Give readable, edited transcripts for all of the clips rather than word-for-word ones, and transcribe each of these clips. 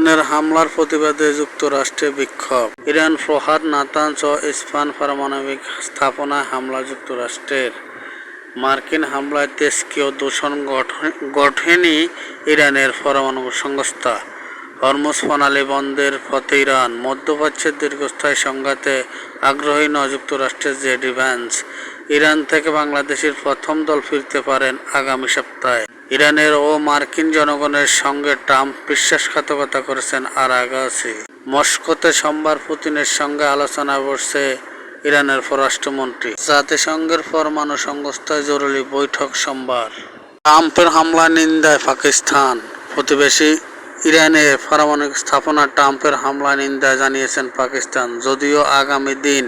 ইরানের হামলার প্রতিবাদে যুক্তরাষ্ট্রে বিক্ষোভ। ইরান ফরহাদ নাতানজ ও ইস্পাহান পারমাণবিক স্থাপনায় হামলা। যুক্তরাষ্ট্রের মার্কিন হামলায় তেজস্ক্রিয় দূষণ ঘটেনি ইরানের পরমাণু সংস্থা। হরমুজ প্রণালী বন্ধের পথে ইরান। মধ্যপ্রাচ্যের দীর্ঘস্থায়ী সংঘাতে আগ্রহী নয় যুক্তরাষ্ট্রের জেডি ভ্যান্স। ইরান থেকে বাংলাদেশের প্রথম দল ফিরতে পারেন আগামী সপ্তাহে। ইরানের ও মার্কিন জনগণের সঙ্গে ট্রাম্প বিশ্বাসঘাতকতা করেছেন আরাগাছি। মস্কোতে সোমবার পুতিনের সঙ্গে আলোচনায় বসছে ইরানের পররাষ্ট্রমন্ত্রী। জাতিসংঘের পরমাণু সংস্থায় জরুরি বৈঠক সোমবার। ট্রাম্পের হামলা নিন্দায় পাকিস্তান। প্রতিবেশী ইরানে পারমাণবিক স্থাপনা ট্রাম্পের হামলা নিন্দায় জানিয়েছেন পাকিস্তান। যদিও আগামী দিন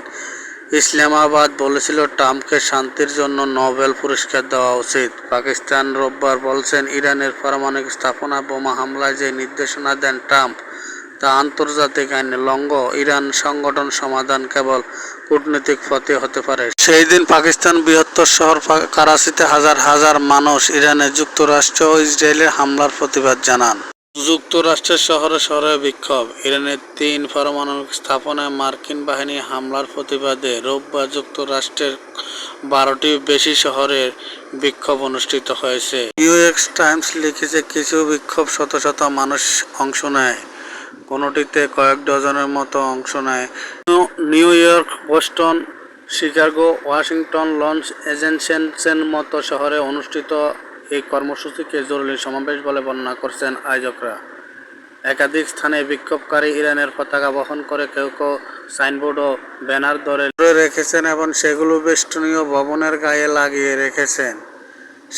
ইসলামাবাদ বলেছিল ট্রাম্পকে শান্তির জন্য নোবেল পুরস্কার দেওয়া উচিত। পাকিস্তান রোববার বলছেন ইরানের পারমাণবিক স্থাপনায় বোমা হামলায় যে নির্দেশনা দেন ট্রাম্প তা আন্তর্জাতিক আইনে লঙ্ঘন। ইরান সংগঠন সমাধান কেবল কূটনৈতিক পথে হতে পারে। সেই দিন পাকিস্তান বৃহত্তর শহর করাচিতে হাজার হাজার মানুষ ইরানে যুক্তরাষ্ট্র ও ইসরায়েলের হামলার প্রতিবাদ জানান। যুক্তরাষ্ট্রের শহরে শহরে বিক্ষোভ। ইরানের 3 পারমাণবিক স্থাপনায় মার্কিন বাহিনী হামলার প্রতিবাদে রোববার যুক্তরাষ্ট্রের 12টির বেশি শহরে বিক্ষোভ অনুষ্ঠিত হয়েছে। নিউ ইয়র্ক টাইমস লিখেছে, কিছু বিক্ষোভ শত শত মানুষ অংশ নেয়, কোনোটিতে কয়েক ডজনের মতো অংশ নেয়। New York, Boston, Chicago, Washington, লস এঞ্জেলেসের মতো শহরে অনুষ্ঠিত এই কর্মসূচিকে জরুরি সমাবেশ বলে বর্ণনা করছেন আয়োজকরা। একাধিক স্থানে বিক্ষোভকারী ইরানের পতাকা বহন করে, কেউ কেউ সাইনবোর্ড ও ব্যানার ধরে রেখেছেন এবং সেগুলো বেষ্টনীয় ভবনের গায়ে লাগিয়ে রেখেছেন।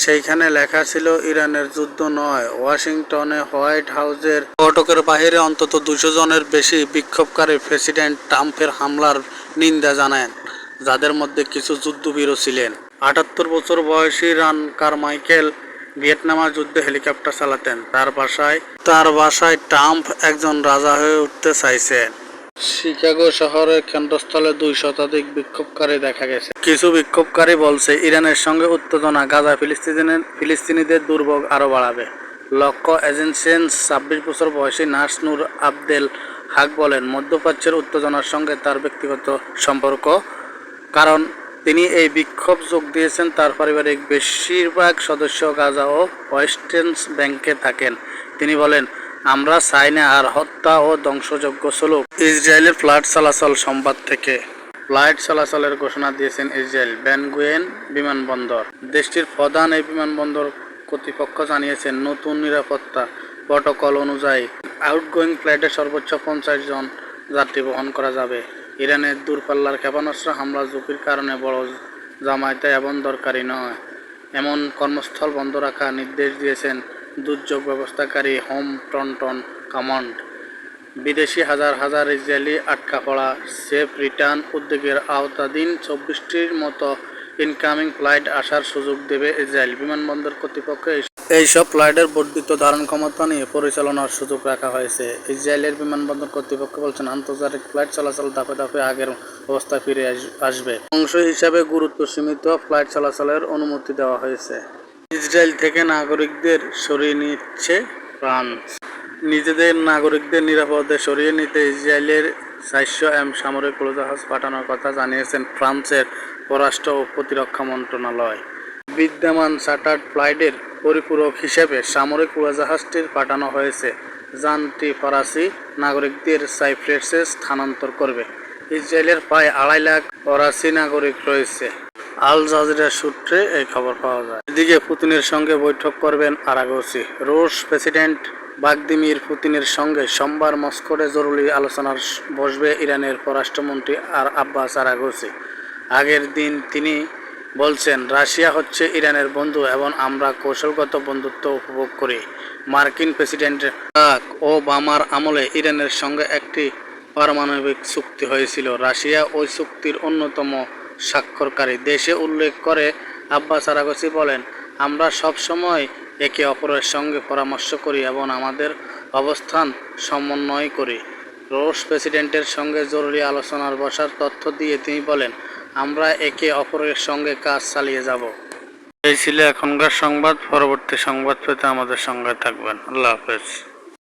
সেইখানে লেখা ছিল, ইরানের যুদ্ধ নয়। ওয়াশিংটনে হোয়াইট হাউসের ফটকের বাইরে অন্তত 200 জনের বেশি বিক্ষোভকারী প্রেসিডেন্ট ট্রাম্পের হামলার নিন্দা জানান, যাদের মধ্যে কিছু যুদ্ধবীরও ছিলেন। 78 বছর বয়সী রান কারমাইকেল ভিয়েতনামের যুদ্ধে হেলিকপ্টার চালাতেন। তার বাসায় ট্রাম্প একজন রাজা হয়ে উঠতে চাইছেন। শিকাগো শহরের কেন্দ্রস্থলে 2 শতাধিক বিক্ষোভকারী দেখা গেছে। কিছু বিক্ষোভকারী বলছে, ইরানের সঙ্গে উত্তেজনা গাজা ফিলিস্তিনিদের দুর্ভোগ আরও বাড়াবে। লক্ষ্য এজেন্সির 26 বছর বয়সী নার্স নূর আবদেল হাক বলেন, মধ্যপ্রাচ্যের উত্তেজনার সঙ্গে তার ব্যক্তিগত সম্পর্ক, কারণ তিনি এই বিক্ষোভ যোগ দিয়েছেন। তার পারিবারিক বেশিরভাগ সদস্য গাজা ও ওয়েস্ট ব্যাংকে থাকেন। তিনি বলেন, আমরা চাই না আর হত্যা ও ধ্বংসযজ্ঞ চলুক। ইসরায়েলের ফ্লাইট চলাচল সংবাদ থেকে। ফ্লাইট চলাচলের ঘোষণা দিয়েছেন ইসরায়েল বেন গুরিয়ন বিমানবন্দর। দেশটির প্রধান এই বিমানবন্দর কর্তৃপক্ষ জানিয়েছেন, নতুন নিরাপত্তা প্রটোকল অনুযায়ী আউটগোয়িং ফ্লাইটে সর্বোচ্চ 50 জন যাত্রী বহন করা যাবে। ইরানের দূরপাল্লার ক্ষেপণাস্ত্র হামলার ঝুঁকির কারণে বড় জামায়াতে এমন দরকারি নয় এমন কর্মস্থল বন্ধ রাখার নির্দেশ দিয়েছেন দুর্যোগ ব্যবস্থাকারী হোম ফ্রন্ট কমান্ড। বিদেশি হাজার হাজার ইসরায়েলি আটকা পড়া সেফ রিটার্ন উদ্যোগের আওতাধীন 24টির মতো ইনকামিং ফ্লাইট আসার সুযোগ দেবে ইসরায়েল বিমানবন্দর কর্তৃপক্ষ। এইসব ফ্লাইটের বর্ধিত ধারণ ক্ষমতা নিয়ে পরিচালনার সুযোগ রাখা হয়েছে। ইসরায়েলের বিমানবন্দর কর্তৃপক্ষ বলছেন, আন্তর্জাতিক ফ্লাইট চলাচল ধাপে ধাপে আগের অবস্থায় ফিরে আসবে। অংশ হিসাবে গুরুত্ব সীমিত ফ্লাইট চলাচলের অনুমতি দেওয়া হয়েছে। ইসরায়েল থেকে নাগরিকদের সরিয়ে নিচ্ছে ফ্রান্স। নিজেদের নাগরিকদের নিরাপদে সরিয়ে নিতে ইসরায়েলের 400 সামরিক উড়োজাহাজ পাঠানোর কথা জানিয়েছেন ফ্রান্সের পররাষ্ট্র ও প্রতিরক্ষা মন্ত্রণালয়। বিদ্যমান চার্টার্ড ফ্লাইটের পরিপূরক হিসেবে সামরিক উড়োজাহাজটি পাঠানো হয়েছে। যানটি ফরাসি নাগরিকদের সাইপ্রাসে স্থানান্তর করবে। ইসরায়েলের প্রায় 2.5 লাখ ফরাসি নাগরিক রয়েছে। আল জাজিরা সূত্রে এই খবর পাওয়া যায়। এদিকে পুতিনের সঙ্গে বৈঠক করবেন আরাগচি। রুশ প্রেসিডেন্ট ভ্লাদিমির পুতিনের সঙ্গে সোমবার মস্কোতে জরুরি আলোচনায় বসবে ইরানের পররাষ্ট্রমন্ত্রী আব্বাস আরাগচি। আগের দিন তিনি বলছেন, রাশিয়া হচ্ছে ইরানের বন্ধু এবং আমরা কৌশলগত বন্ধুত্ব উপভোগ করি। মার্কিন প্রেসিডেন্ট বারাক ওবামার আমলে ইরানের সঙ্গে একটি পারমাণবিক চুক্তি হয়েছিল। রাশিয়া ওই চুক্তির অন্যতম স্বাক্ষরকারী দেশে উল্লেখ করে আব্বাস আরাগচি বলেন, আমরা সবসময় একে অপরের সঙ্গে পরামর্শ করি এবং আমাদের অবস্থান সমন্বয় করি। রুশ প্রেসিডেন্টের সঙ্গে জরুরি আলোচনার বসার তথ্য দিয়ে তিনি বলেন, আমরা একে অপরের সঙ্গে কাজ চালিয়ে যাব। এই ছিল এখনকার সংবাদ। পরবর্তী সংবাদ পেতে আমাদের সঙ্গে থাকবেন। আল্লাহ হাফেজ।